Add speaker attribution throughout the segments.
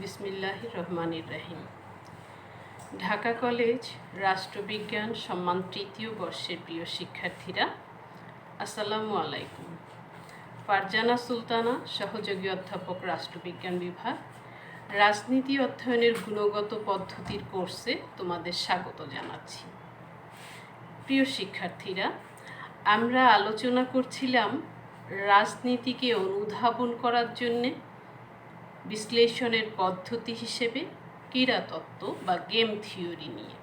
Speaker 1: বিসমিল্লাহির রহমানির রহিম। ঢাকা কলেজ রাষ্ট্রবিজ্ঞান সম্মান তৃতীয় বর্ষের প্রিয় শিক্ষার্থীরা, আসসালামু আলাইকুম। ফারজানা সুলতানা, সহযোগী অধ্যাপক, রাষ্ট্রবিজ্ঞান বিভাগ, রাজনীতি অধ্যয়নের গুণগত পদ্ধতির কোর্সে তোমাদের স্বাগত জানাচ্ছি। প্রিয় শিক্ষার্থীরা, আমরা আলোচনা করছিলাম রাজনীতিকে অনুধাবন করার জন্যে বিশ্লেষণের পদ্ধতি হিসেবে ক্রীড়াতত্ত্ব বা গেম থিওরি নিয়ে।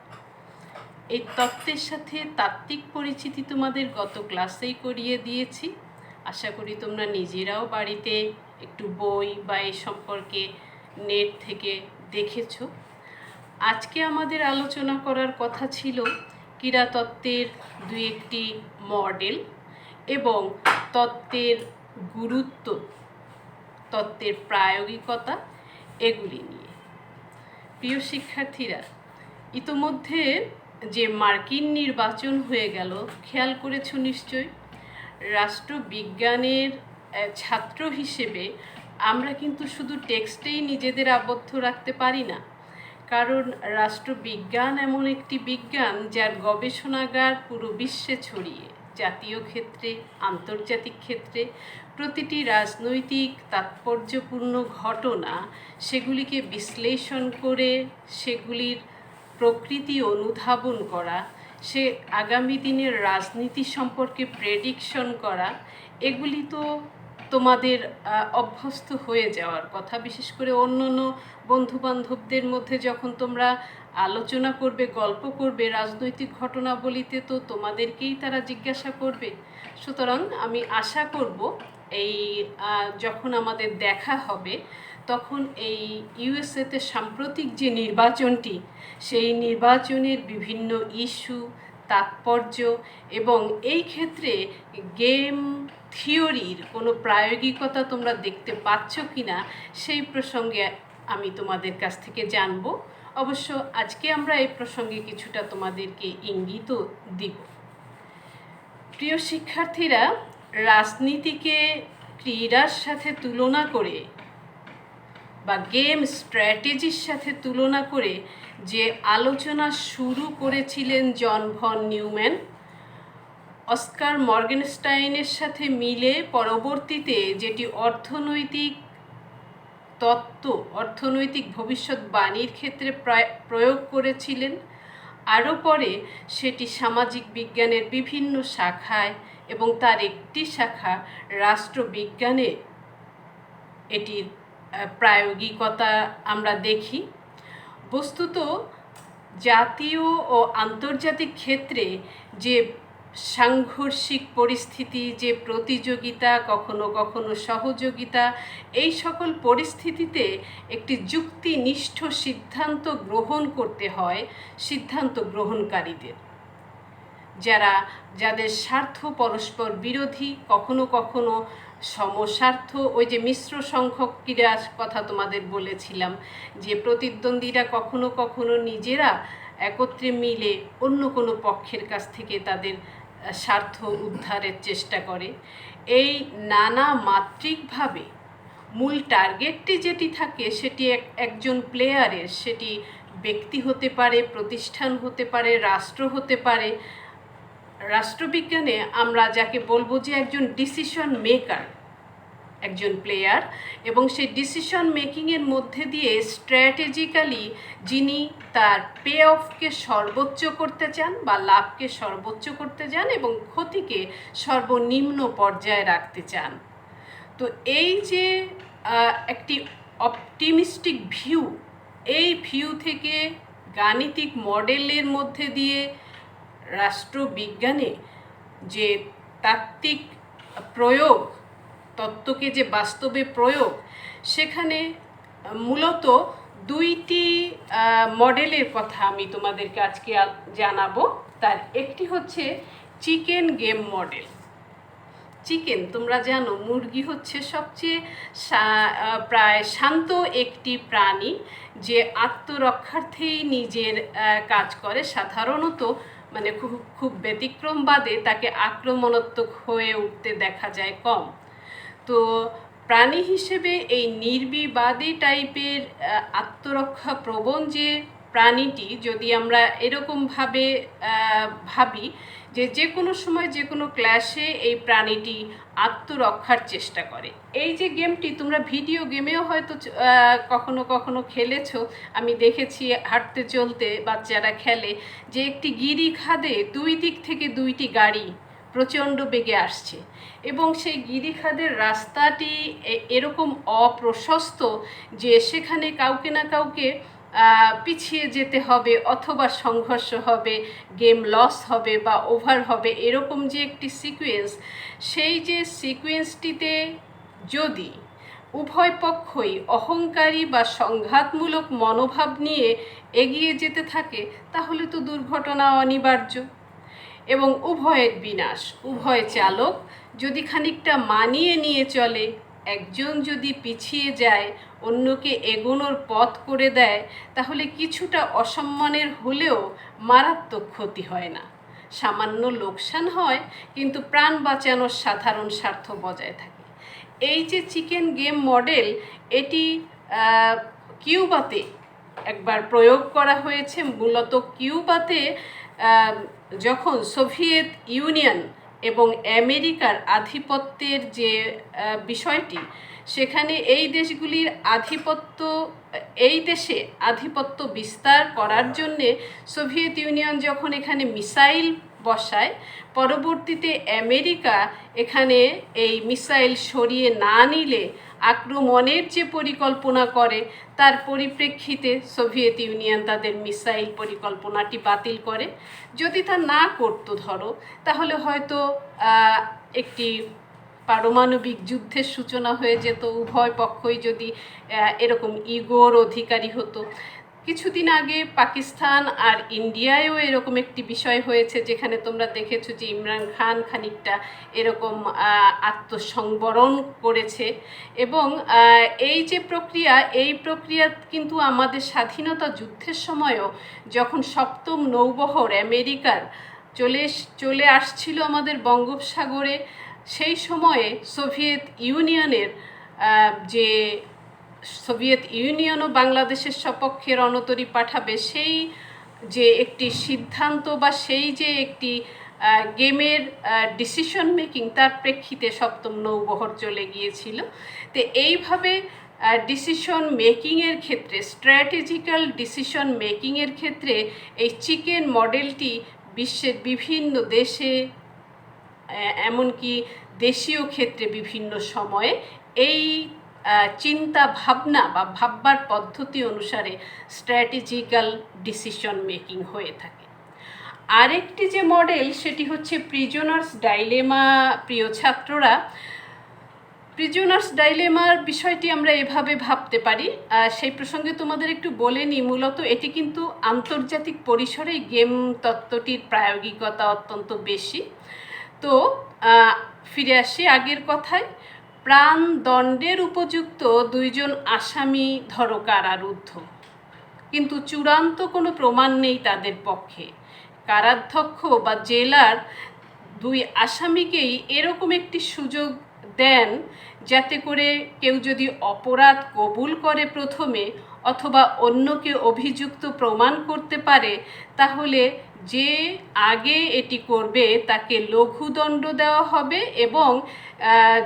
Speaker 1: এই তত্ত্বের সাথে তাত্ত্বিক পরিচিতি তোমাদের গত ক্লাসেই করিয়ে দিয়েছি। আশা করি তোমরা নিজেরাও বাড়িতে একটু বই বা এই সম্পর্কে নেট থেকে দেখেছো। আজকে আমাদের আলোচনা করার কথা ছিল ক্রীড়াতত্ত্বের দুই একটি মডেল এবং তত্ত্বের গুরুত্ব, তত্ত্বের প্রায়োগিকতা, এগুলি নিয়ে। প্রিয় শিক্ষার্থীরা, ইতোমধ্যে যে মার্কিন নির্বাচন হয়ে গেল, খেয়াল করেছো নিশ্চয়। রাষ্ট্রবিজ্ঞানের ছাত্র হিসেবে আমরা কিন্তু শুধু টেক্সটেই নিজেদের আবদ্ধ রাখতে পারি না, কারণ রাষ্ট্রবিজ্ঞান এমন একটি বিজ্ঞান যার গবেষণাগার পুরো বিশ্বে ছড়িয়ে। জাতীয় ক্ষেত্রে, আন্তর্জাতিক ক্ষেত্রে প্রতিটি রাজনৈতিক তাৎপর্যপূর্ণ ঘটনা, সেগুলিকে বিশ্লেষণ করে সেগুলির প্রকৃতি অনুধাবন করা, সে আগামী দিনের রাজনীতি সম্পর্কে প্রেডিকশন করা, এগুলি তো তোমাদের অভ্যস্ত হয়ে যাওয়ার কথা। বিশেষ করে অন্য বন্ধুবান্ধবদের মধ্যে যখন তোমরা আলোচনা করবে, গল্প করবে রাজনৈতিক ঘটনাবলিতে, তো তোমাদেরকেই তারা জিজ্ঞাসা করবে। সুতরাং আমি আশা করব এই যখন আমাদের দেখা হবে তখন এই ইউএসএতে সাম্প্রতিক যে নির্বাচনটি, সেই নির্বাচনের বিভিন্ন ইস্যু, তাৎপর্য এবং এই ক্ষেত্রে গেম থিওরির কোনো প্রায়োগিকতা তোমরা দেখতে পাচ্ছ কি না, সেই প্রসঙ্গে আমি তোমাদের কাছ থেকে জানব। অবশ্য আজকে আমরা এই প্রসঙ্গে কিছুটা তোমাদেরকে ইঙ্গিতও দিব। প্রিয় শিক্ষার্থীরা, রাজনীতিকে ক্রীড়ার সাথে তুলনা করে বা গেম স্ট্র্যাটেজির সাথে তুলনা করে যে আলোচনা শুরু করেছিলেন জন ভন নিউম্যান, অস্কার মর্গেনস্টাইনের সাথে মিলে পরবর্তীতে যেটি অর্থনৈতিক তত্ত্ব, অর্থনৈতিক ভবিষ্যৎবাণীর ক্ষেত্রে প্রয়োগ করেছিলেন, আরও পরে সেটি সামাজিক বিজ্ঞানের বিভিন্ন শাখায় এবং তার একটি শাখা রাষ্ট্রবিজ্ঞানে এটির প্রায়োগিকতা আমরা দেখি। বস্তুত জাতীয় ও আন্তর্জাতিক ক্ষেত্রে যে সাংঘর্ষিক পরিস্থিতি, যে প্রতিযোগিতা, কখনো কখনো সহযোগিতা, এই সকল পরিস্থিতিতে একটি যুক্তিনিষ্ঠ সিদ্ধান্ত গ্রহণ করতে হয় সিদ্ধান্ত গ্রহণকারীদের, যাদের স্বার্থ পরস্পর বিরোধী, কখনো কখনো সমস্বার্থ। ওই যে মিশ্র সংখ্যক ক্রীড়ার কথা তোমাদের বলেছিলাম, যে প্রতিদ্বন্দ্বীরা কখনো কখনো নিজেরা একত্রে মিলে অন্য কোনো পক্ষের কাছ থেকে তাদের স্বার্থ উদ্ধারের চেষ্টা করে। এই নানা মাত্রিকভাবে মূল টার্গেটটি যেটি থাকে সেটি একজন প্লেয়ারের, সেটি ব্যক্তি হতে পারে, প্রতিষ্ঠান হতে পারে, রাষ্ট্র হতে পারে। রাষ্ট্রবিজ্ঞানে আমরা যাকে বলবো যে একজন ডিসিশন মেকার, একজন প্লেয়ার, এবং সেই ডিসিশন মেকিংয়ের মধ্যে দিয়ে স্ট্র্যাটেজিক্যালি যিনি তার পে অফকে সর্বোচ্চ করতে চান বা লাভকে সর্বোচ্চ করতে চান এবং ক্ষতিকে সর্বনিম্ন পর্যায়ে রাখতে চান। তো এই যে একটি অপটিমিস্টিক ভিউ, এই ভিউ থেকে গাণিতিক মডেলের মধ্যে দিয়ে রাষ্ট্রবিজ্ঞানে যে তাত্ত্বিক প্রয়োগ, তত্ত্বকে যে বাস্তবে প্রয়োগ, সেখানে মূলত দুইটি মডেলের কথা আমি তোমাদেরকে আজকে জানাবো। তার একটি হচ্ছে চিকেন গেম মডেল। চিকেন, তোমরা জানো, মুরগি হচ্ছে সবচেয়ে প্রায় শান্ত একটি প্রাণী, যে আত্মরক্ষার্থেই নিজের কাজ করে। সাধারণত মানে খুব ব্যতিক্রম বাদে তাকে আক্রমণাত্মক হয়ে উঠতে দেখা যায় কম। তো প্রাণী হিসেবে এই নির্বিবাদী টাইপের আত্মরক্ষা প্রবণ যে প্রাণীটি, যদি আমরা এরকমভাবে ভাবি যে কোনো সময় যে কোনো ক্লাসে এই প্রাণীটি আত্মরক্ষার চেষ্টা করে। এই যে গেমটি তোমরা ভিডিও গেমেও হয়তো কখনো কখনো খেলেছো, আমি দেখেছি হাঁটতে চলতে বাচ্চারা খেলে, যে একটি গিরিখাদে দুই দিক থেকে দুইটি গাড়ি প্রচণ্ড বেগে আসছে এবং সেই গিরিখাদের রাস্তাটি এরকম অপ্রশস্ত যে সেখানে কাউকে না কাউকে পিছিয়ে যেতে হবে অথবা সংঘর্ষ হবে, গেম লস হবে বা ওভার হবে, এরকম যে একটি সিকোয়েন্স, সেই যে সিকোয়েন্সটিতে যদি উভয় পক্ষই অহংকারী বা সংঘাতমূলক মনোভাব নিয়ে এগিয়ে যেতে থাকে তাহলে তো দুর্ঘটনা অনিবার্য এবং উভয়ের বিনাশ। উভয় চালক যদি খানিকটা মানিয়ে নিয়ে চলে, একজন যদি পিছিয়ে যায় অন্যকে এগোনোর পথ করে দেয়, তাহলে কিছুটা অসম্মানের হলেও মারাত্মক ক্ষতি হয় না, সামান্য লোকসান হয় কিন্তু প্রাণ বাঁচানোর সাধারণ স্বার্থ বজায় থাকে। এই যে চিকেন গেম মডেল, এটি কিউবাতে একবার প্রয়োগ করা হয়েছে। মূলত কিউবাতে যখন সোভিয়েত ইউনিয়ন এবং আমেরিকার আধিপত্যের যে বিষয়টি, সেখানে এই দেশগুলির এই দেশে আধিপত্য বিস্তার করার জন্যে সোভিয়েত ইউনিয়ন যখন এখানে মিসাইল বসায়, পরবর্তীতে আমেরিকা এখানে এই মিসাইল সরিয়ে না নিলে আক্রমণের যে পরিকল্পনা করে, তার পরিপ্রেক্ষিতে সোভিয়েত ইউনিয়ন তাদের মিসাইল পরিকল্পনাটি বাতিল করে। যদি তা না করতো ধরো, তাহলে হয়তো একটি পারমাণবিক যুদ্ধের সূচনা হয়ে যেত, উভয় পক্ষই যদি এরকম ইগোর অধিকারী হতো। কিছুদিন আগে পাকিস্তান আর ইন্ডিয়ায়ও এরকম একটি বিষয় হয়েছে, যেখানে তোমরা দেখেছো যে ইমরান খান খানিকটা এরকম আত্মসংবরণ করেছে। এবং এই যে প্রক্রিয়া, এই প্রক্রিয়া কিন্তু আমাদের স্বাধীনতা যুদ্ধের সময়ও যখন সপ্তম নৌবহর আমেরিকার চলে আসছিল আমাদের বঙ্গোপসাগরে, সেই সময়ে সোভিয়েত ইউনিয়নও বাংলাদেশের সপক্ষে রণতরী পাঠাবে, সেই যে একটি সিদ্ধান্ত বা সেই যে একটি গেমের ডিসিশন মেকিং, তার প্রেক্ষিতে সপ্তম নৌবহর চলে গিয়েছিল। তো এইভাবে ডিসিশন মেকিংয়ের ক্ষেত্রে, স্ট্র্যাটেজিক্যাল ডিসিশন মেকিংয়ের ক্ষেত্রে এই চিকেন মডেলটি বিশ্বের বিভিন্ন দেশে, এমনকি দেশীয় ক্ষেত্রে বিভিন্ন সময়ে এই চিন্তা ভাবনা বা ভাববার পদ্ধতি অনুসারে স্ট্র্যাটেজিক্যাল ডিসিশন মেকিং হয়ে থাকে। আরেকটি যে মডেল, সেটি হচ্ছে প্রিজনার্স ডাইলেমা। প্রিয় ছাত্ররা, প্রিজনার্স ডাইলেমার বিষয়টি আমরা এভাবে ভাবতে পারি। সেই প্রসঙ্গে তোমাদের একটু বলে নিই, মূলত এটি কিন্তু আন্তর্জাতিক পরিসরে গেম তত্ত্বটির প্রায়োগিকতা অত্যন্ত বেশি। তো ফিরে আসি আগের কথায়। প্রাণদণ্ডের উপযুক্ত দুইজন আসামি ধরো কারারুদ্ধ, কিন্তু চূড়ান্ত কোনো প্রমাণ নেই তাদের পক্ষে। কারাধ্যক্ষ বা জেলার দুই আসামিকেই এরকম একটি সুযোগ দেন যাতে করে কেউ যদি অপরাধ কবুল করে প্রথমে, অথবা অন্যকে অভিযুক্ত প্রমাণ করতে পারে, তাহলে যে আগে এটি করবে তাকে লঘুদণ্ড দেওয়া হবে এবং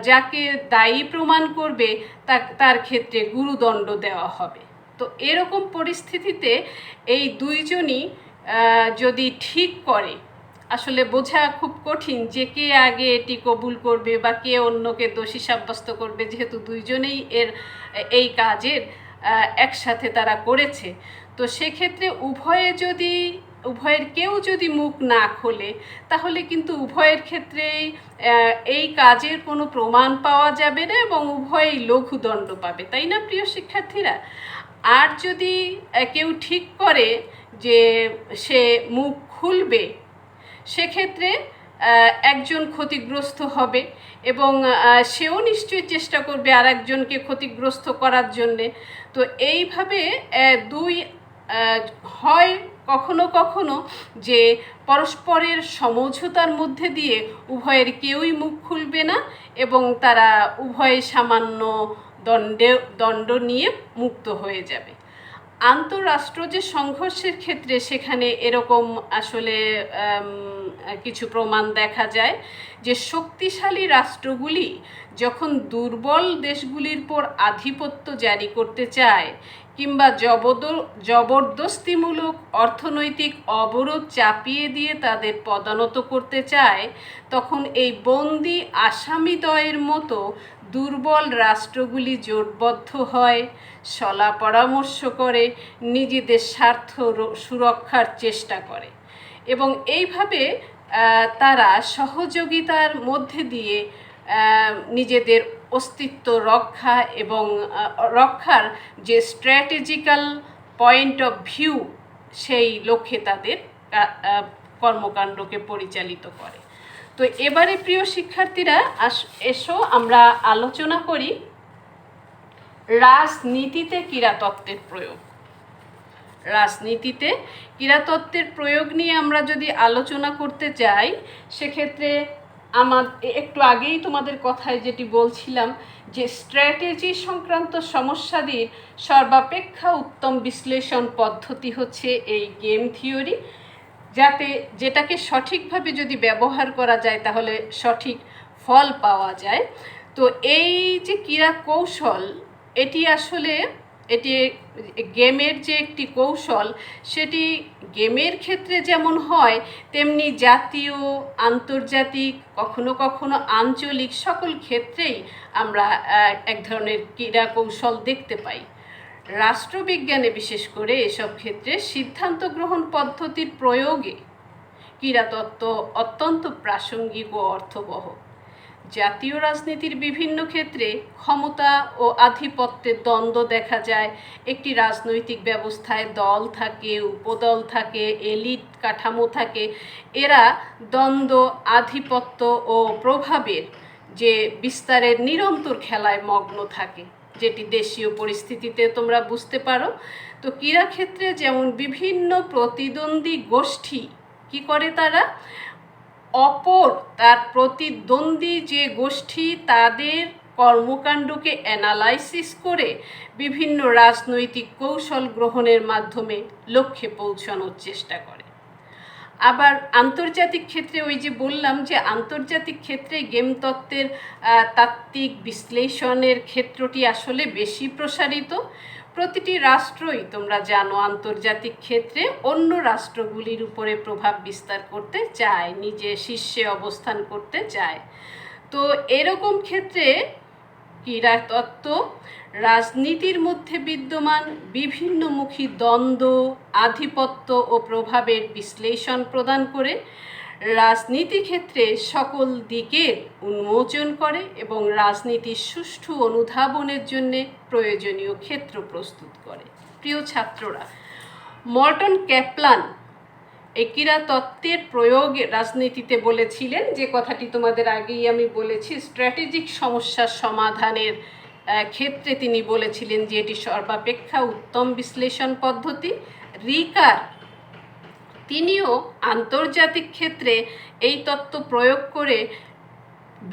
Speaker 1: যাকে দায়ী প্রমাণ করবে তার ক্ষেত্রে গুরুদণ্ড দেওয়া হবে। তো এরকম পরিস্থিতিতে এই দুইজনই যদি ঠিক করে, আসলে বোঝা খুব কঠিন যে কে আগে এটি কবুল করবে বা কে অন্যকে দোষী সাব্যস্ত করবে, যেহেতু দুইজনেই এই কাজের একসাথে তারা করেছে। তো সেক্ষেত্রে উভয়ের কেউ যদি মুখ না খোলে, তাহলে কিন্তু উভয়ের ক্ষেত্রেই এই কাজের কোনো প্রমাণ পাওয়া যাবে না এবং উভয়েই লঘুদণ্ড পাবে, তাই না প্রিয় শিক্ষার্থীরা? আর যদি কেউ ঠিক করে যে সে মুখ খুলবে, সেক্ষেত্রে একজন ক্ষতিগ্রস্ত হবে এবং সেও নিশ্চয়ই চেষ্টা করবে আর একজনকে ক্ষতিগ্রস্ত করার জন্যে। তো এইভাবে দুই হয় কখনো কখনো যে পরস্পরের সমঝোতার মধ্যে দিয়ে উভয়ের কেউই মুখ খুলবে না এবং তারা উভয়ে সামান্য দণ্ড নিয়ে মুক্ত হয়ে যাবে। আন্তঃরাষ্ট্র যে সংঘর্ষের ক্ষেত্রে সেখানে এরকম আসলে কিছু প্রমাণ দেখা যায় যে শক্তিশালী রাষ্ট্রগুলি যখন দুর্বল দেশগুলির উপর আধিপত্য জারি করতে চায় কিংবা জবরদস্তিমূলক অর্থনৈতিক অবরোধ চাপিয়ে দিয়ে তাদের পদানত করতে চায়, তখন এই বন্দি আসামিদ্বয়ের মতো দুর্বল রাষ্ট্রগুলি জোটবদ্ধ হয়, সলা পরামর্শ করে, নিজেদের স্বার্থ সুরক্ষার চেষ্টা করে এবং এইভাবে তারা সহযোগিতার মধ্যে দিয়ে নিজেদের অস্তিত্ব রক্ষা এবং রক্ষার যে স্ট্র্যাটেজিক্যাল পয়েন্ট অফ ভিউ সেই লক্ষ্যে তাদের কর্মকাণ্ডকে পরিচালিত করে। তো এবারে প্রিয় শিক্ষার্থীরা এসো আমরা আলোচনা করি রাজনীতিতে ক্রীড়াতত্ত্বের প্রয়োগ। রাজনীতিতে ক্রীড়াতত্ত্বের প্রয়োগ নিয়ে আমরা যদি আলোচনা করতে চাই, সেক্ষেত্রে একটু আগেই তোমাদের কথায় যেটি বলছিলাম যে স্ট্র্যাটেজি সংক্রান্ত সমস্যাদির সর্বাপেক্ষা উত্তম বিশ্লেষণ পদ্ধতি হচ্ছে এই গেম থিওরি, যেটাকে সঠিকভাবে যদি ব্যবহার করা যায় তাহলে সঠিক ফল পাওয়া যায়। তো এই যে ক্রীড়া কৌশল, এটি গেমের যে একটি কৌশল, সেটি গেমের ক্ষেত্রে যেমন হয় তেমনি জাতীয়, আন্তর্জাতিক, কখনো কখনো আঞ্চলিক সকল ক্ষেত্রেই আমরা এক ধরনের ক্রীড়া কৌশল দেখতে পাই। রাষ্ট্রবিজ্ঞানে বিশেষ করে এসব ক্ষেত্রে সিদ্ধান্ত গ্রহণ পদ্ধতির প্রয়োগে ক্রীড়াতত্ত্ব অত্যন্ত প্রাসঙ্গিক ও অর্থবহ। জাতীয় রাজনীতির বিভিন্ন ক্ষেত্রে ক্ষমতা ও আধিপত্যের দ্বন্দ্ব দেখা যায়। একটি রাজনৈতিক ব্যবস্থায় দল থাকে, উপদল থাকে, এলিট কাঠামো থাকে। এরা দ্বন্দ্ব, আধিপত্য ও প্রভাবের যে বিস্তারের নিরন্তর খেলায় মগ্ন থাকে, যেটি দেশীয় পরিস্থিতিতে তোমরা বুঝতে পারো। তো ক্রীড়াক্ষেত্রে যেমন বিভিন্ন প্রতিদ্বন্দ্বী গোষ্ঠী কি করে, তার প্রতিদ্বন্দ্বী যে গোষ্ঠী তাদের কর্মকাণ্ডকে অ্যানালাইসিস করে বিভিন্ন রাজনৈতিক কৌশল গ্রহণের মাধ্যমে লক্ষ্যে পৌঁছানোর চেষ্টা করে। আবার আন্তর্জাতিক ক্ষেত্রে ওই যে বললাম যে আন্তর্জাতিক ক্ষেত্রে গেম তত্ত্বের তাত্ত্বিক বিশ্লেষণের ক্ষেত্রটি আসলে বেশি প্রসারিত। প্রতিটি রাষ্ট্রই তোমরা জানো আন্তর্জাতিক ক্ষেত্রে অন্য রাষ্ট্রগুলির উপরে প্রভাব বিস্তার করতে চায়, নিজে শীর্ষে অবস্থান করতে চায়। তো এরকম ক্ষেত্রে ক্রীড়াতত্ত্ব রাজনীতির মধ্যে বিদ্যমান বিভিন্নমুখী দ্বন্দ্ব, আধিপত্য ও প্রভাবের বিশ্লেষণ প্রদান করে রাজনীতি ক্ষেত্রে সকল দিকের উন্মোচন করে এবং রাজনীতির সুষ্ঠু অনুধাবনের জন্যে প্রয়োজনীয় ক্ষেত্র প্রস্তুত করে। প্রিয় ছাত্ররা, মর্টন ক্যাপলান এই ক্রীড়াতত্ত্বের প্রয়োগ রাজনীতিতে বলেছিলেন, যে কথাটি তোমাদের আগেই আমি বলেছি, স্ট্র্যাটেজিক সমস্যার সমাধানের ক্ষেত্রে তিনি বলেছিলেন যে এটি সর্বাপেক্ষা উত্তম বিশ্লেষণ পদ্ধতি। রিকার তিনিও আন্তর্জাতিক ক্ষেত্রে এই তত্ত্ব প্রয়োগ করে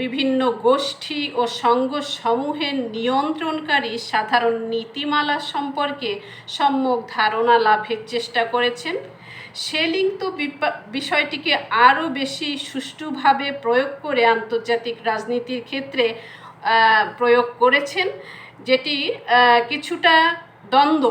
Speaker 1: বিভিন্ন গোষ্ঠী ও সংঘ সমূহের নিয়ন্ত্রণকারী সাধারণ নীতিমালা সম্পর্কে সম্যক ধারণা লাভের চেষ্টা করেছেন। শেলিং তো বিষয়টিকে আরও বেশি সুষ্ঠুভাবে প্রয়োগ করে আন্তর্জাতিক রাজনীতির ক্ষেত্রে প্রয়োগ করেছেন, যেটি কিছুটা দ্বন্দ্ব।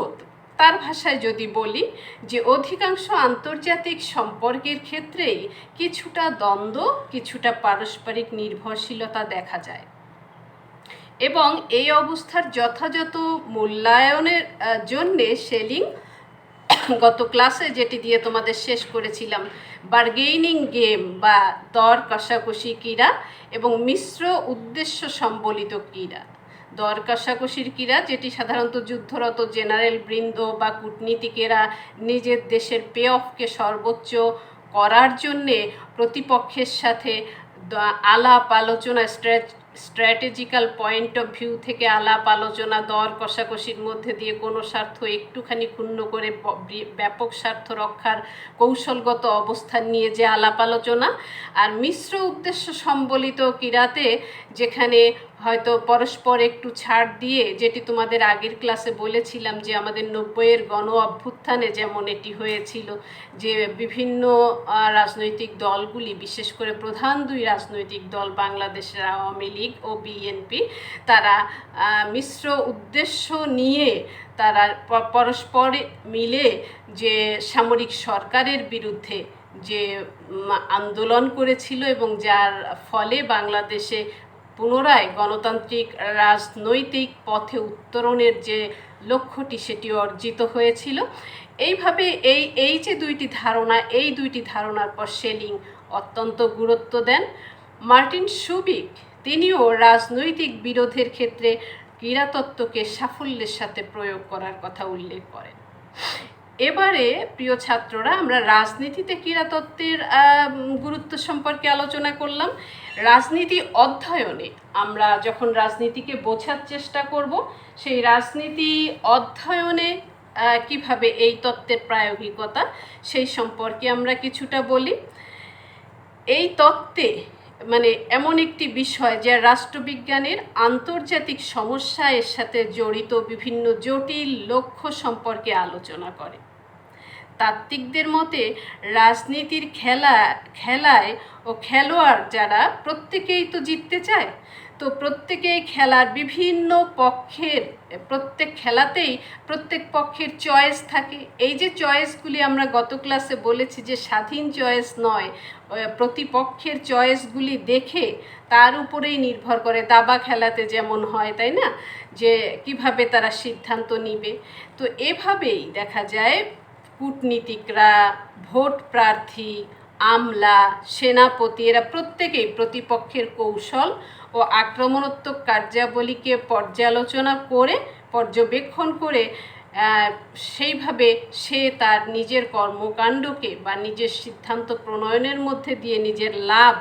Speaker 1: তার ভাষায় যদি বলি যে অধিকাংশ আন্তর্জাতিক সম্পর্কের ক্ষেত্রেই কিছুটা দ্বন্দ্ব, কিছুটা পারস্পরিক নির্ভরশীলতা দেখা যায় এবং এই অবস্থার যথাযথ মূল্যায়নের জন্যে শেলিং গত ক্লাসে যেটি দিয়ে তোমাদের শেষ করেছিলাম, বার্গেইনিং গেম বা দর কষাকষি ক্রীড়া এবং মিশ্র উদ্দেশ্য সম্বলিত ক্রীড়া। দর কষাকষির ক্রীড়া, যেটি সাধারণত যুদ্ধরত জেনারেল বৃন্দ বা কূটনীতিকেরা নিজের দেশের পে অফকে সর্বোচ্চ করার জন্যে প্রতিপক্ষের সাথে আলাপ আলোচনা স্ট্র্যাটেজিক্যাল পয়েন্ট অফ ভিউ থেকে আলাপ আলোচনা, দর কষাকষির মধ্যে দিয়ে কোনো স্বার্থ একটুখানি ক্ষুণ্ণ করে ব্যাপক স্বার্থ রক্ষার কৌশলগত অবস্থান নিয়ে যে আলাপ আলোচনা, আর মিশ্র উদ্দেশ্য সম্বলিত ক্রীড়াতে যেখানে হয়তো পরস্পর একটু ছাড় দিয়ে, যেটি তোমাদের আগের ক্লাসে বলেছিলাম যে আমাদের 90-এর গণ অভ্যুত্থানে যেমন এটি হয়েছিল, যে বিভিন্ন রাজনৈতিক দলগুলি, বিশেষ করে প্রধান দুই রাজনৈতিক দল বাংলাদেশের আওয়ামী লীগ ও বিএনপি, তারা মিশ্র উদ্দেশ্য নিয়ে তারা পরস্পর মিলে যে সামরিক সরকারের বিরুদ্ধে যে আন্দোলন করেছিল এবং যার ফলে বাংলাদেশে পুনরায় গণতান্ত্রিক রাজনৈতিক পথে উত্তরণের যে লক্ষ্যটি সেটি অর্জিত হয়েছিল। এইভাবে এই যে দুইটি ধারণা, এই দুইটি ধারণার পর শেলিং অত্যন্ত গুরুত্ব দেন। মার্টিন শুবিক তিনিও রাজনৈতিক বিরোধের ক্ষেত্রে ক্রীড়াতত্ত্বকে সাফল্যের সাথে প্রয়োগ করার কথা উল্লেখ করেন। এবারে প্রিয় ছাত্ররা, আমরা রাজনীতিতে ক্রীড়াতত্ত্বের গুরুত্ব সম্পর্কে আলোচনা করলাম। রাজনীতি অধ্যয়নে আমরা যখন রাজনীতিকে বোঝার চেষ্টা করব, সেই রাজনীতি অধ্যয়নে কিভাবে এই তত্ত্বের প্রায়োগিকতা সেই সম্পর্কে আমরা কিছুটা বলি। এই তত্ত্বে মানে এমন একটি বিষয় যা রাষ্ট্রবিজ্ঞানের আন্তর্জাতিক সমস্যা এর সাথে জড়িত বিভিন্ন জটিল লক্ষ্য সম্পর্কে আলোচনা করে। তাত্ত্বিকদের মতে রাজনীতির খেলায় ও খেলোয়াড় যারা প্রত্যেকেই তো জিততে চায়, তো প্রত্যেকেই খেলার বিভিন্ন পক্ষের, প্রত্যেক খেলাতেই প্রত্যেক পক্ষের চয়েস থাকে। এই যে চয়েসগুলি আমরা গত ক্লাসে বলেছি যে স্বাধীন চয়েস নয়, প্রতিপক্ষের চয়েসগুলি দেখে তার উপরেই নির্ভর করে। দাবা খেলাতে যেমন হয়, তাই না, যে কিভাবে তারা সিদ্ধান্ত নিবে। তো এভাবেই দেখা যায় কূটনীতিকরা, ভোট প্রার্থী, আমলা, সেনাপতি এরা প্রত্যেকেই প্রতিপক্ষের কৌশল ও আক্রমণাত্মক কার্যাবলীকে পর্যবেক্ষণ করে সেইভাবে সে তার নিজের কর্মকাণ্ডকে বা নিজের সিদ্ধান্ত প্রণয়নের মধ্যে দিয়ে নিজের লাভ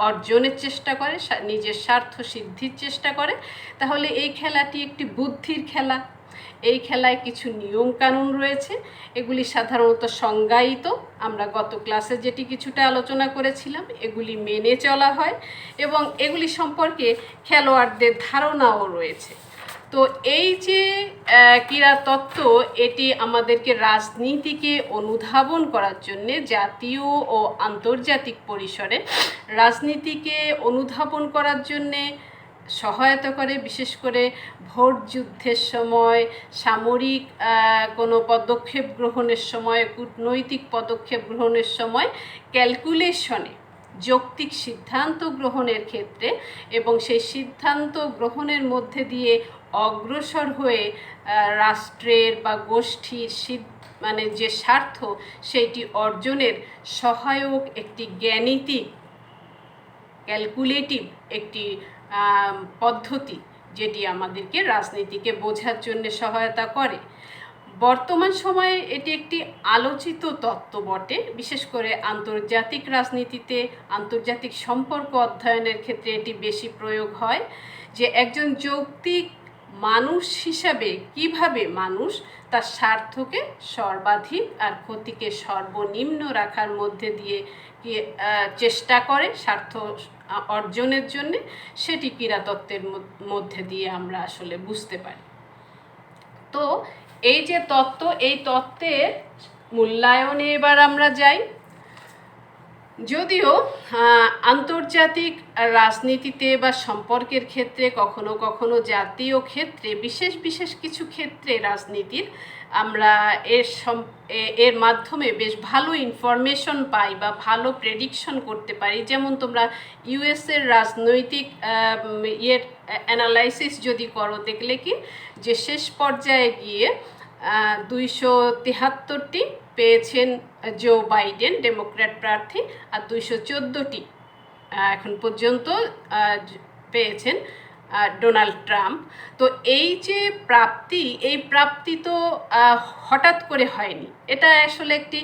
Speaker 1: অর্জনের চেষ্টা করে, নিজের স্বার্থ সিদ্ধির চেষ্টা করে। তাহলে এই খেলাটি একটি বুদ্ধির খেলা। এই খেলায় কিছু নিয়ম কানুন রয়েছে, এগুলি সাধারণত সংজ্ঞায়িত। আমরা গত ক্লাসে যেটি কিছুটা আলোচনা করেছিলাম, এগুলি মেনে চলা হয় এবং এগুলি সম্পর্কে খেলোয়াড়দের ধারণাও রয়েছে। তো এই যে ক্রীড়াতত্ত্ব, এটি আমাদেরকে রাজনীতিকে অনুধাবন করার জন্যে জাতীয় ও আন্তর্জাতিক পরিসরে রাজনীতিকে অনুধাবন করার জন্যে সহায়তা করে। বিশেষ করে ভোট যুদ্ধের সময়, সামরিক কোনো পদক্ষেপ গ্রহণের সময়, কূটনৈতিক পদক্ষেপ গ্রহণের সময় ক্যালকুলেশনে, যৌক্তিক সিদ্ধান্ত গ্রহণের ক্ষেত্রে এবং সেই সিদ্ধান্ত গ্রহণের মধ্যে দিয়ে অগ্রসর হয়ে রাষ্ট্রের বা গোষ্ঠীর মানে যে স্বার্থ সেইটি অর্জনের সহায়ক একটি জ্ঞানীতিক, ক্যালকুলেটিভ একটি পদ্ধতি, যেটি আমাদেরকে রাজনীতিকে বোঝার জন্য সহায়তা করে। বর্তমান সময়ে এটি একটি আলোচিত তত্ত্ব বটে। বিশেষ করে আন্তর্জাতিক রাজনীতিতে, আন্তর্জাতিক সম্পর্ক অধ্যয়নের ক্ষেত্রে এটি বেশি প্রয়োগ হয়, যে একজন যৌক্তিক মানুষ হিসাবে কিভাবে মানুষ তার স্বার্থকে সর্বাধিক আর ক্ষতিকে সর্বনিম্ন রাখার মধ্যে দিয়ে চেষ্টা করে স্বার্থ অর্জনের জন্যে, সেটি ক্রীড়াতত্ত্বের মধ্যে দিয়ে আমরা আসলে বুঝতে পারি। তো এই যে তত্ত্ব, এই তত্ত্বের মূল্যায়নে এবার আমরা যাই। যদিও আন্তর্জাতিক রাজনীতিতে বা সম্পর্কের ক্ষেত্রে কখনো কখনো জাতীয় ক্ষেত্রে বিশেষ কিছু ক্ষেত্রে রাজনীতির আমরা এর মাধ্যমে বেশ ভালো ইনফরমেশন পাই বা ভালো প্রেডিকশন করতে পারি। যেমন তোমরা ইউএসের রাজনৈতিক অ্যানালাইসিস যদি করো, দেখলে কি যে শেষ পর্যায়ে গিয়ে 273টি পেয়েছেন জো বাইডেন, ডেমোক্র্যাট প্রার্থী, আর 214টি এখন পর্যন্ত পেয়েছেন ডোনাল্ড ট্রাম্প। তো এই যে প্রাপ্তি, এই প্রাপ্তি তো হঠাৎ করে হয়নি, এটা আসলে একটি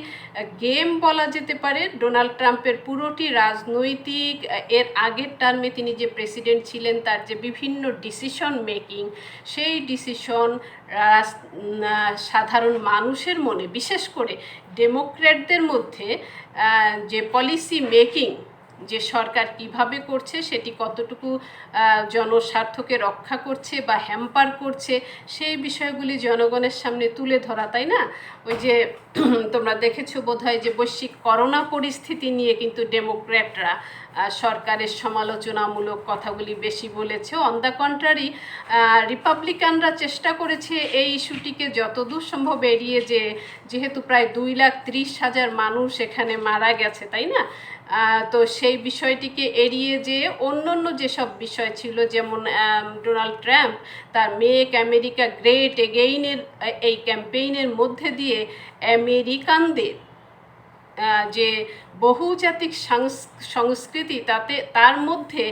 Speaker 1: গেম বলা যেতে পারে। ডোনাল্ড ট্রাম্পের পুরোটি রাজনৈতিক এর আগের টার্মে তিনি যে প্রেসিডেন্ট ছিলেন তার যে বিভিন্ন ডিসিশন মেকিং, সেই ডিসিশন সাধারণ মানুষের মনে, বিশেষ করে ডেমোক্র্যাটদের মধ্যে যে পলিসি মেকিং, যে সরকার কিভাবে করছে, সেটি কতটুকু জনস্বার্থকে রক্ষা করছে বা হ্যাম্পার করছে, সেই বিষয়গুলি জনগণের সামনে তুলে ধরা, তাই না? ওই যে তোমরা দেখেছো বোধহয় যে বৈশ্বিক করোনা পরিস্থিতি নিয়ে কিন্তু ডেমোক্র্যাটরা সরকারের সমালোচনামূলক কথাগুলি বেশি বলেছে। অন দ্য কন্ট্রারি রিপাবলিকানরা চেষ্টা করেছে এই ইস্যুটিকে যতদূর সম্ভব এড়িয়ে, যেহেতু প্রায় 2,30,000 মানুষ এখানে মারা গেছে, তাই না? তো সেই বিষয়টিকে এড়িয়ে যে অন্য যেসব বিষয় ছিল, যেমন ডোনাল্ড ট্রাম্প তার মেক আমেরিকা গ্রেট এগেইনের এই ক্যাম্পেইনের মধ্যে দিয়ে আমেরিকানদের যে বহুজাতিক সংস্কৃতি, তার মধ্যে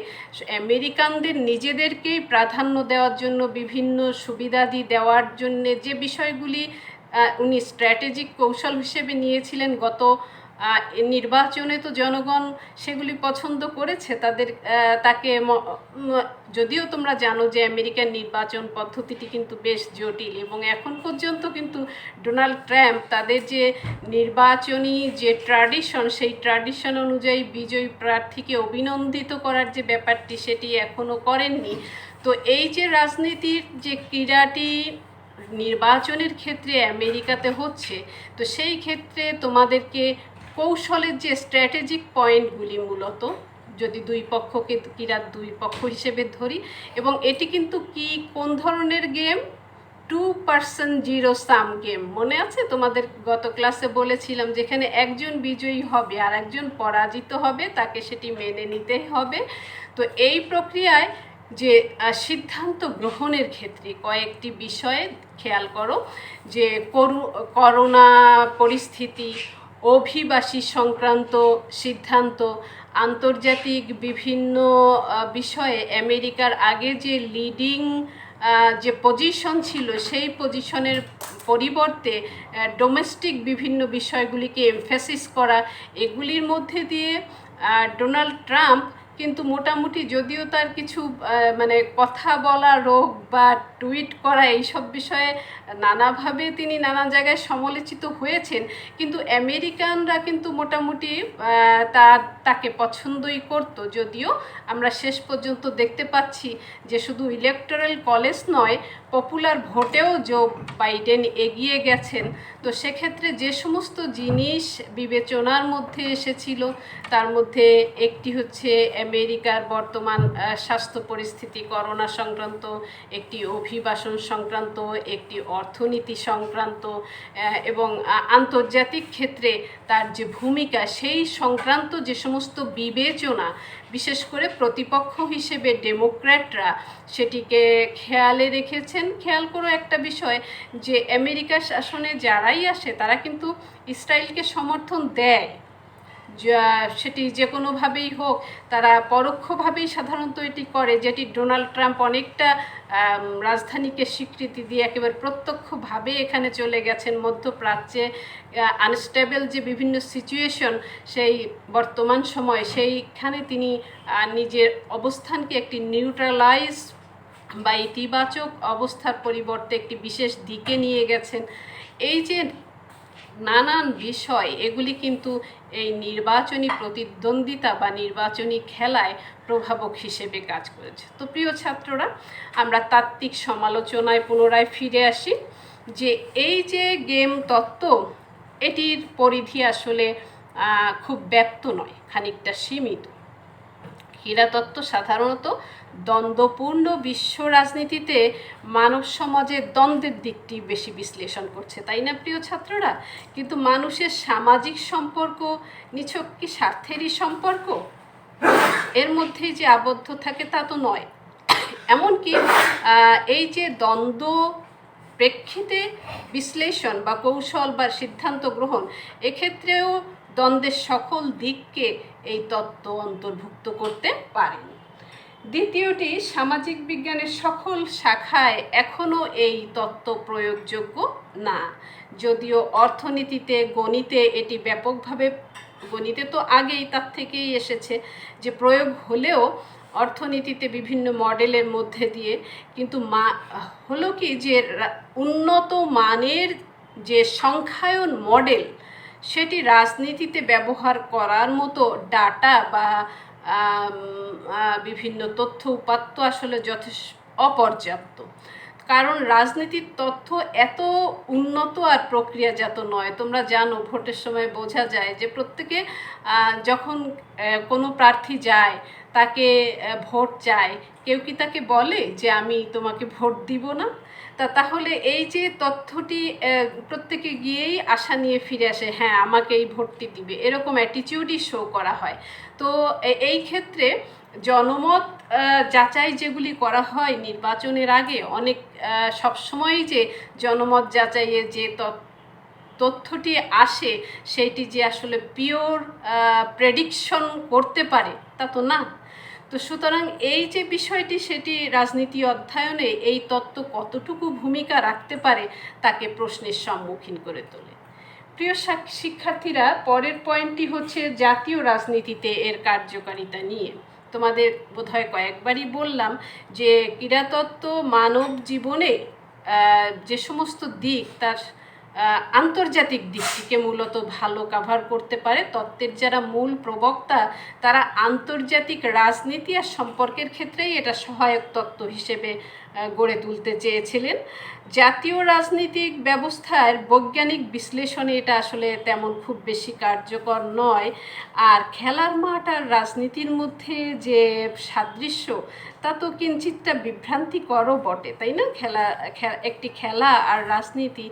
Speaker 1: আমেরিকানদের নিজেদেরকেই প্রাধান্য দেওয়ার জন্য, বিভিন্ন সুবিধাদি দেওয়ার জন্য যে বিষয়গুলি উনি স্ট্র্যাটেজিক কৌশল হিসেবে নিয়েছিলেন গত নির্বাচনে, তো জনগণ সেগুলি পছন্দ করেছে। তাকে, যদিও তোমরা জানো যে আমেরিকার নির্বাচন পদ্ধতিটি কিন্তু বেশ জটিল, এবং এখন পর্যন্ত কিন্তু ডোনাল্ড ট্রাম্প তাদের যে নির্বাচনী যে ট্র্যাডিশন, সেই ট্র্যাডিশন অনুযায়ী বিজয়ী প্রার্থীকে অভিনন্দিত করার যে ব্যাপারটি, সেটি এখনও করেননি। তো এই যে রাজনীতির যে ক্রীড়াটি নির্বাচনের ক্ষেত্রে আমেরিকাতে হচ্ছে, তো সেই ক্ষেত্রে তোমাদেরকে কৌশলের যে স্ট্র্যাটেজিক পয়েন্টগুলি, মূলত যদি দুই পক্ষকে ক্রীড়ার দুই পক্ষ হিসেবে ধরি, এবং এটি কিন্তু কোন ধরনের গেম, 2% জিরো সাম গেম। মনে আছে তোমাদের গত ক্লাসে বলেছিলাম, যেখানে একজন বিজয়ী হবে আর একজন পরাজিত হবে, তাকে সেটি মেনে নিতে হবে। তো এই প্রক্রিয়ায় যে সিদ্ধান্ত গ্রহণের ক্ষেত্রে কয়েকটি বিষয়ে খেয়াল করো, যে করোনা পরিস্থিতি, অভিবাসী সংক্রান্ত সিদ্ধান্ত, আন্তর্জাতিক বিভিন্ন বিষয়ে আমেরিকার আগে যে লিডিং যে পজিশন ছিল, সেই পজিশনের পরিবর্তে ডোমেস্টিক বিভিন্ন বিষয়গুলিকে এমফেসিস করা, এগুলির মধ্যে দিয়ে ডোনাল্ড ট্রাম্প কিন্তু মোটামুটি, যদিও তার কিছু মানে কথা বলা, রোগ বা টুইট করা, এইসব বিষয়ে নানাভাবে তিনি নানা জায়গায় সমালোচিত হয়েছেন, কিন্তু আমেরিকানরা কিন্তু মোটামুটি তাকে পছন্দই করত। যদিও আমরা শেষ পর্যন্ত দেখতে পাচ্ছি যে শুধু ইলেকটোরাল কলেজ নয়, পপুলার ভোটেও জো বাইডেন এগিয়ে গেছেন। তো সেক্ষেত্রে যে সমস্ত জিনিস বিবেচনার মধ্যে এসেছিল, তার মধ্যে একটি হচ্ছে আমেরিকার বর্তমান স্বাস্থ্য পরিস্থিতি, করোনা সংক্রান্ত, একটি অভিবাসন সংক্রান্ত, একটি অর্থনীতি সংক্রান্ত, এবং আন্তর্জাতিক ক্ষেত্রে তার যে ভূমিকা, সেই সংক্রান্ত যে সমস্ত বিবেচনা, বিশেষ করে প্রতিপক্ষ হিসেবে ডেমোক্র্যাটরা সেটিকে খেয়ালে রেখেছেন। খেয়াল করো একটা বিষয়, যে আমেরিকার শাসনে যারাই আসে তারা কিন্তু ইসরায়েলকে সমর্থন দেয়, সেটি যে কোনোভাবেই হোক, তারা পরোক্ষভাবেই সাধারণত এটি করে, যেটি ডোনাল্ড ট্রাম্প অনেকটা রাজধানীকে স্বীকৃতি দিয়ে একেবারে প্রত্যক্ষভাবে এখানে চলে গেছেন। মধ্যপ্রাচ্যে আনস্টেবল যে বিভিন্ন সিচুয়েশন, সেই বর্তমান সময়, সেইখানে তিনি নিজের অবস্থানকে একটি নিউট্রালাইজ বা ইতিবাচক অবস্থার পরিবর্তে একটি বিশেষ দিকে নিয়ে গেছেন। এই যে নানান বিষয়, এগুলি কিন্তু এই নির্বাচনী প্রতিদ্বন্দ্বিতা বা নির্বাচনী খেলায় প্রভাবক হিসেবে কাজ করেছে। তো প্রিয় ছাত্ররা, আমরা তাত্ত্বিক সমালোচনায় পুনরায় ফিরে আসি, যে এই যে গেম তত্ত্ব, এটির পরিধি আসলে খুব ব্যাপ্ত নয়, খানিকটা সীমিত। ক্রীড়াতত্ত্ব সাধারণত দ্বন্দ্বপূর্ণ বিশ্ব রাজনীতিতে মানব সমাজের দ্বন্দ্বের দিকটি বেশি বিশ্লেষণ করছে, তাই না প্রিয় ছাত্ররা? কিন্তু মানুষের সামাজিক সম্পর্ক নিছক কি স্বার্থেরই সম্পর্ক, এর মধ্যেই যে আবদ্ধ থাকে তা তো নয়। এমনকি এই যে দ্বন্দ্ব প্রেক্ষিতে বিশ্লেষণ বা কৌশল বা সিদ্ধান্ত গ্রহণ, এক্ষেত্রেও দ্বন্দ্বের সকল দিককে এই তত্ত্ব অন্তর্ভুক্ত করতে পারেন। দ্বিতীয়টি, সামাজিক বিজ্ঞানের সকল শাখায় এখনও এই তত্ত্ব প্রয়োগযোগ্য না, যদিও অর্থনীতিতে, গণিতে এটি ব্যাপকভাবে, গণিতে তো আগেই তার থেকেই এসেছে যে প্রয়োগ হলেও অর্থনীতিতে বিভিন্ন মডেলের মধ্যে দিয়ে, কিন্তু হলো কি যে উন্নত মানের যে সংখ্যায়ন মডেল সেটি রাজনীতিতে ব্যবহার করার মতো ডাটা বা বিভিন্ন তথ্য উপাত্ত আসলে যথেষ্ট অপর্যাপ্ত। কারণ রাজনীতির তথ্য এত উন্নত আর প্রক্রিয়াজাত নয়। তোমরা জানো ভোটের সময় বোঝা যায় যে প্রত্যেকে যখন কোনো প্রার্থী যায়, তাকে ভোট চায়, কেউ কি তাকে বলে যে আমি তোমাকে ভোট দিব না? তাহলে এই যে তথ্যটি প্রত্যেকে গিয়েই আশা নিয়ে ফিরে আসে, হ্যাঁ আমাকে এই ভোটটি দিবে, এরকম অ্যাটিটিউডই শো করা হয়। তো এই ক্ষেত্রে জনমত যাচাই যেগুলি করা হয় নির্বাচনের আগে, অনেক সবসময়ই যে জনমত যাচাইয়ের যে তথ্যটি আসে সেইটি যে আসলে পিওর প্রেডিকশন করতে পারে তা তো না। তো সুতরাং এই যে বিষয়টি, সেটি রাজনীতি অধ্যয়নে এই তত্ত্ব কতটুকু ভূমিকা রাখতে পারে তাকে প্রশ্নের সম্মুখীন করে তোলে। প্রিয় শিক্ষার্থীরা, পরের পয়েন্টটি হচ্ছে জাতীয় রাজনীতিতে এর কার্যকারিতা নিয়ে। তোমাদের বোধহয় কয়েকবারই বললাম যে ক্রীড়াতত্ত্ব মানব জীবনে যে সমস্ত দিক, তার আন্তর্জাতিক দিকটিকে মূলত ভালো কাভার করতে পারে। তত্ত্বের যারা মূল প্রবক্তা তারা আন্তর্জাতিক রাজনীতি আর সম্পর্কের ক্ষেত্রেই এটা সহায়ক তত্ত্ব হিসেবে গড়ে তুলতে চেয়েছিলেন। জাতীয় রাজনৈতিক ব্যবস্থার বৈজ্ঞানিক বিশ্লেষণে এটা আসলে তেমন খুব বেশি কার্যকর নয়। আর খেলার মাঠ আর রাজনীতির মধ্যে যে সাদৃশ্য, তা তো কিঞ্চিতটা বিভ্রান্তিকরও বটে, তাই না? একটি খেলা আর রাজনীতি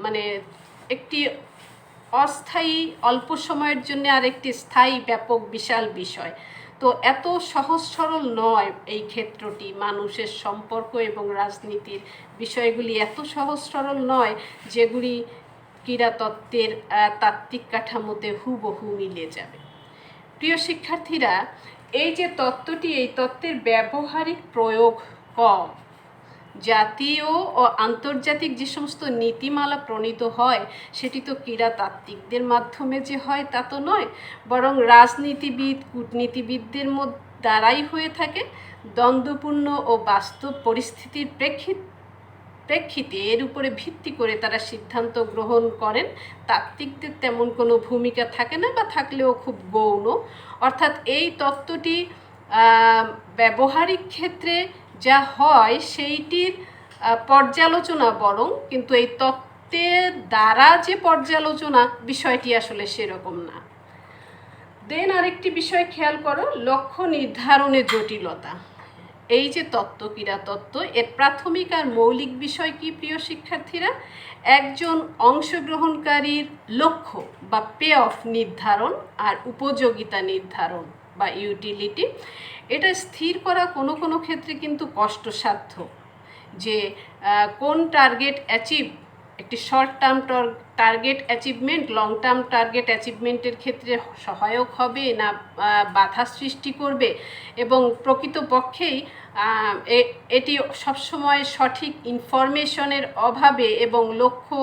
Speaker 1: মানে একটি অস্থায়ী অল্প সময়ের জন্য আর একটি স্থায়ী ব্যাপক বিশাল বিষয়। তো এত সহজ সরল নয় এই ক্ষেত্রটি, মানুষের সম্পর্ক এবং রাজনীতির বিষয়গুলি এত সহজ সরল নয় যেগুলি ক্রীড়াতত্ত্বের তাত্ত্বিক কাঠামোতে হুবহু মিলে যাবে। প্রিয় শিক্ষার্থীরা, এই যে তত্ত্বটি, এই তত্ত্বের ব্যবহারিক প্রয়োগ কম। জাতীয় ও আন্তর্জাতিক যে সমস্ত নীতিমালা প্রণীত হয় সেটি তো ক্রীড়াতাত্ত্বিকদের মাধ্যমে যে হয় তা তো নয়, বরং রাজনীতিবিদ, কূটনীতিবিদদের দ্বারাই হয়ে থাকে। দ্বন্দ্বপূর্ণ ও বাস্তব পরিস্থিতির প্রেক্ষিতে এর উপরে ভিত্তি করে তারা সিদ্ধান্ত গ্রহণ করেন। তাত্ত্বিকদের তেমন কোনো ভূমিকা থাকে না, বা থাকলেও খুব গৌণ। অর্থাৎ এই তত্ত্বটি ব্যবহারিক ক্ষেত্রে যা হয় সেইটির পর্যালোচনা বরং, কিন্তু এই তত্ত্বের দ্বারা যে পর্যালোচনা বিষয়টি আসলে সেরকম না। দেন আরেকটি বিষয় খেয়াল করো, লক্ষ্য নির্ধারণের জটিলতা। এই যে তত্ত্ব, ক্রীড়াতত্ত্ব, এর প্রাথমিক আর মৌলিক বিষয় কি প্রিয় শিক্ষার্থীরা? একজন অংশগ্রহণকারীর লক্ষ্য বা পে অফ নির্ধারণ আর উপযোগিতা নির্ধারণ বা ইউটিলিটি, এটা স্থির করা কোনো কোনো ক্ষেত্রে কিন্তু কষ্টসাধ্য। যে কোন টার্গেট অ্যাচিভ, একটি short term target achievement long term target অ্যাচিভমেন্টের ক্ষেত্রে সহায়ক হবে না বাধা সৃষ্টি করবে, এবং প্রকৃতপক্ষেই এটি সবসময় সঠিক ইনফরমেশনের অভাবে এবং লক্ষ্য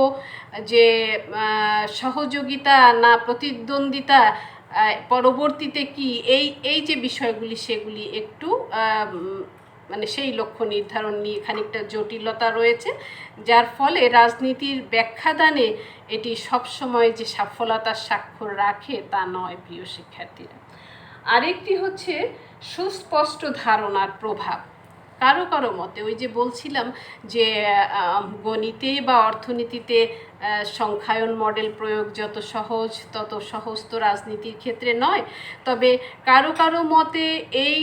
Speaker 1: যে সহযোগিতা না প্রতিদ্বন্দ্বিতা পরবর্তীতে কি, এই যে বিষয়গুলি সেগুলি একটু মানে সেই লক্ষ্য নির্ধারণ নিয়ে খানিকটা জটিলতা রয়েছে, যার ফলে রাজনীতির ব্যাখ্যাদানে এটি সবসময় যে সফলতার স্বাক্ষর রাখে তা নয় প্রিয় শিক্ষার্থীরা। আরেকটি হচ্ছে সুস্পষ্ট ধারণার প্রভাব। কারো কারো মতে, ওই যে বলছিলাম যে গণিতে বা অর্থনীতিতে সংখ্যায়ন মডেল প্রয়োগ যত সহজ তত সহজ তো রাজনীতির ক্ষেত্রে নয়। তবে কারো কারো মতে এই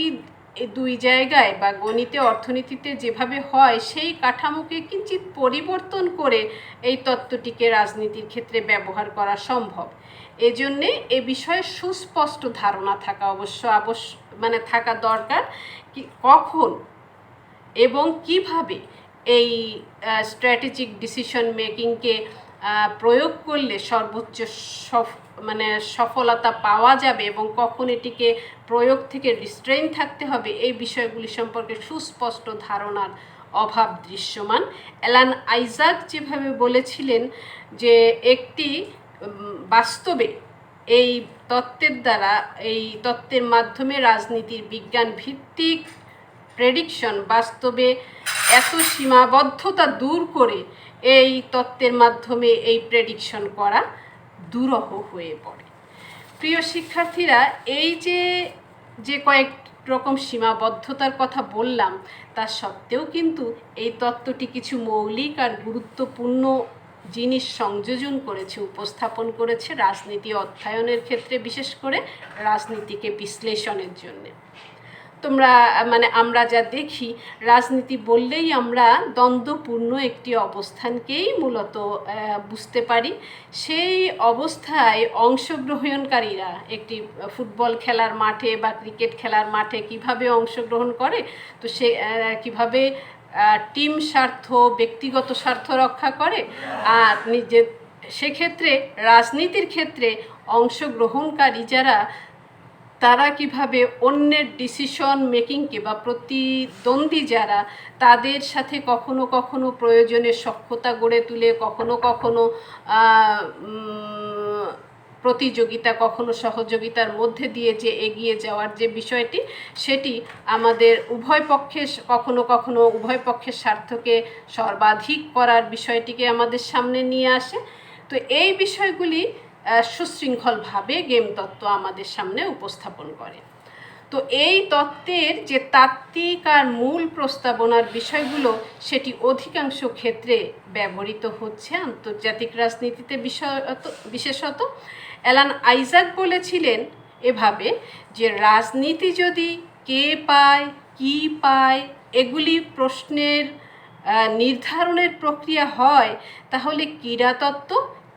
Speaker 1: দুই জায়গায় বা গণিতে অর্থনীতিতে যেভাবে হয় সেই কাঠামোকে কিঞ্চিত পরিবর্তন করে এই তত্ত্বটিকে রাজনীতির ক্ষেত্রে ব্যবহার করা সম্ভব। এজন্যে এ বিষয়ে সুস্পষ্ট ধারণা থাকা মানে থাকা দরকার, কি কখন এবং কিভাবে এই স্ট্র্যাটেজিক ডিসিশন মেকিংকে প্রয়োগ করলে সর্বোচ্চ মানে সফলতা পাওয়া যাবে এবং কখন এটিকে প্রয়োগ থেকে রিস্ট্রেইন থাকতে হবে, এই বিষয়গুলি সম্পর্কে সুস্পষ্ট ধারণার অভাব দৃশ্যমান। অ্যালান আইজাক যেভাবে বলেছিলেন যে একটি বাস্তবে এই তত্ত্বের দ্বারা, এই তত্ত্বের মাধ্যমে রাজনীতির বিজ্ঞান ভিত্তিক প্রেডিকশন বাস্তবে এত সীমাবদ্ধতা দূর করে এই তত্ত্বের মাধ্যমে এই প্রেডিকশন করা দুরূহ হয়ে পড়ে। প্রিয় শিক্ষার্থীরা, এই যে কয়েক রকম সীমাবদ্ধতার কথা বললাম, তা সত্ত্বেও কিন্তু এই তত্ত্বটি কিছু মৌলিক আর গুরুত্বপূর্ণ জিনিস সংযোজন করেছে, উপস্থাপন করেছে রাজনীতি অধ্যয়নের ক্ষেত্রে, বিশেষ করে রাজনীতিকে বিশ্লেষণের জন্যে। আমরা যা দেখি, রাজনীতি বললেই আমরা দ্বন্দ্বপূর্ণ একটি অবস্থানকেই মূলত বুঝতে পারি। সেই অবস্থায় অংশগ্রহণকারীরা একটি ফুটবল খেলার মাঠে বা ক্রিকেট খেলার মাঠে কিভাবে অংশগ্রহণ করে, তো সে কিভাবে টিম স্বার্থ, ব্যক্তিগত স্বার্থ রক্ষা করে, আর সেক্ষেত্রে রাজনীতির ক্ষেত্রে অংশগ্রহণকারী যারা, তারা কিভাবে অন্যের ডিসিশন মেকিংকে বা প্রতিদ্বন্দ্বী যারা, তাদের সাথে কখনো কখনো প্রয়োজনে সখ্যতা গড়ে তুলে, কখনো কখনো প্রতিযোগিতা, কখনো সহযোগিতার মধ্যে দিয়ে যে এগিয়ে যাওয়ার যে বিষয়টি, সেটি আমাদের কখনো কখনো উভয় পক্ষের স্বার্থকে সর্বাধিক করার বিষয়টিকে আমাদের সামনে নিয়ে আসে। তো এই বিষয়গুলি সুশৃঙ্খলভাবে গেম তত্ত্ব আমাদের সামনে উপস্থাপন করে। তো এই তত্ত্বের যে তাত্ত্বিক আর মূল প্রস্তাবনার বিষয়গুলো, সেটি অধিকাংশ ক্ষেত্রে ব্যবহৃত হচ্ছে আন্তর্জাতিক রাজনীতিতে বিশেষত। অ্যালান আইজাক বলেছিলেন এভাবে যে রাজনীতি যদি কে পায়, কি পায়, এগুলি প্রশ্নের নির্ধারণের প্রক্রিয়া হয়, তাহলে ক্রীড়াতত্ত্ব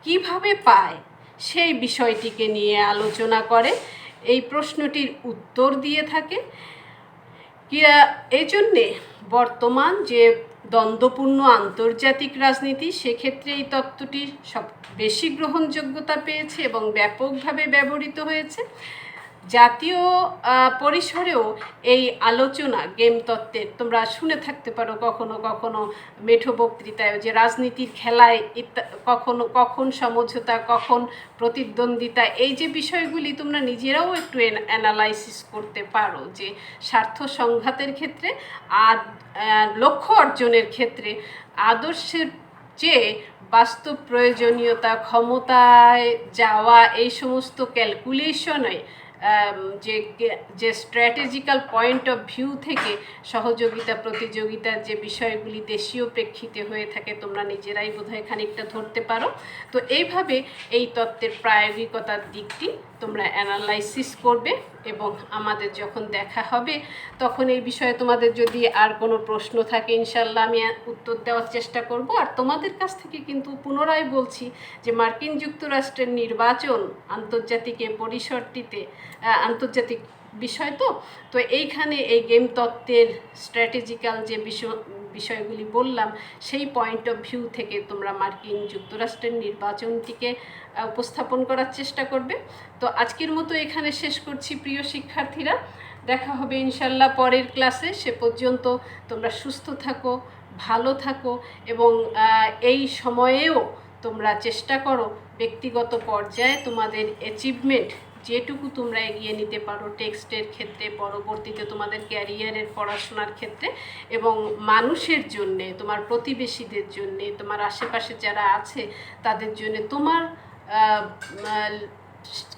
Speaker 1: কিভাবে পায় সেই বিষয়টিকে নিয়ে আলোচনা করে, এই প্রশ্নটির উত্তর দিয়ে থাকে। এই জন্যে বর্তমান যে দ্বন্দ্বপূর্ণ আন্তর্জাতিক রাজনীতি, সেক্ষেত্রে এই তত্ত্বটি সব বেশি গ্রহণযোগ্যতা পেয়েছে এবং ব্যাপকভাবে ব্যবহৃত হয়েছে। জাতীয় পরিসরেও এই আলোচনা গেম তত্ত্বের তোমরা শুনে থাকতে পারো কখনো কখনো মেঠো বক্তৃতায়, যে রাজনীতির খেলায় কখন সমঝোতা, কখন প্রতিদ্বন্দ্বিতা, এই যে বিষয়গুলি তোমরা নিজেরাও একটু অ্যানালাইসিস করতে পারো, যে স্বার্থ সংঘাতের ক্ষেত্রে আর লক্ষ্য অর্জনের ক্ষেত্রে আদর্শের চেয়ে বাস্তব প্রয়োজনীয়তা, ক্ষমতায় যাওয়া, এই সমস্ত ক্যালকুলেশনে যে স্ট্র্যাটেজিক্যাল পয়েন্ট অফ ভিউ থেকে সহযোগিতা, প্রতিযোগিতার যে বিষয়গুলি দেশীয় প্রেক্ষিতে হয়ে থাকে, তোমরা নিজেরাই বোধহয় খানিকটা ধরতে পারো। তো এইভাবে এই তত্ত্বের প্রায়োগিকতার দিকটি তোমরা অ্যানালাইসিস করবে এবং আমাদের যখন দেখা হবে তখন এই বিষয়ে তোমাদের যদি আর কোনো প্রশ্ন থাকে, ইনশাল্লাহ আমি উত্তর দেওয়ার চেষ্টা করব। আর তোমাদের কাছ থেকে কিন্তু পুনরায় বলছি যে মার্কিন যুক্তরাষ্ট্রের নির্বাচন আন্তর্জাতিক পরিসরটিতে আন্তর্জাতিক বিষয়, তো এইখানে এই গেম তত্ত্বের স্ট্র্যাটেজিক্যাল যে বিষয়গুলি বললাম, সেই পয়েন্ট অফ ভিউ থেকে তোমরা মার্কিন যুক্তরাষ্ট্রের নির্বাচনটিকে উপস্থাপন করার চেষ্টা করবে। তো আজকের মতো এখানে শেষ করছি প্রিয় শিক্ষার্থীরা, দেখা হবে ইনশাল্লাহ পরের ক্লাসে। সে পর্যন্ত তোমরা সুস্থ থাকো, ভালো থাকো এবং এই সময়েও তোমরা চেষ্টা করো ব্যক্তিগত পর্যায়ে তোমাদের অ্যাচিভমেন্ট যেটুকু তোমরা এগিয়ে নিতে পারো টেক্সটের ক্ষেত্রে, পরবর্তীতে তোমাদের ক্যারিয়ারের পড়াশোনার ক্ষেত্রে এবং মানুষের জন্যে, তোমার প্রতিবেশীদের জন্যে, তোমার আশেপাশে যারা আছে তাদের জন্যে, তোমার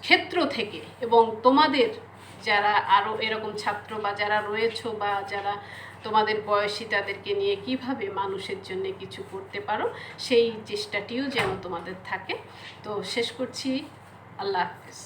Speaker 1: ক্ষেত্র থেকে এবং তোমাদের যারা আরও এরকম ছাত্র বা যারা রয়েছো বা যারা তোমাদের বয়সী, তাদেরকে নিয়ে কিভাবে মানুষের জন্য কিছু করতে পারো, সেই চেষ্টাটিও যেন তোমাদের থাকে। তো শেষ করছি, আল্লাহ হাফেজ।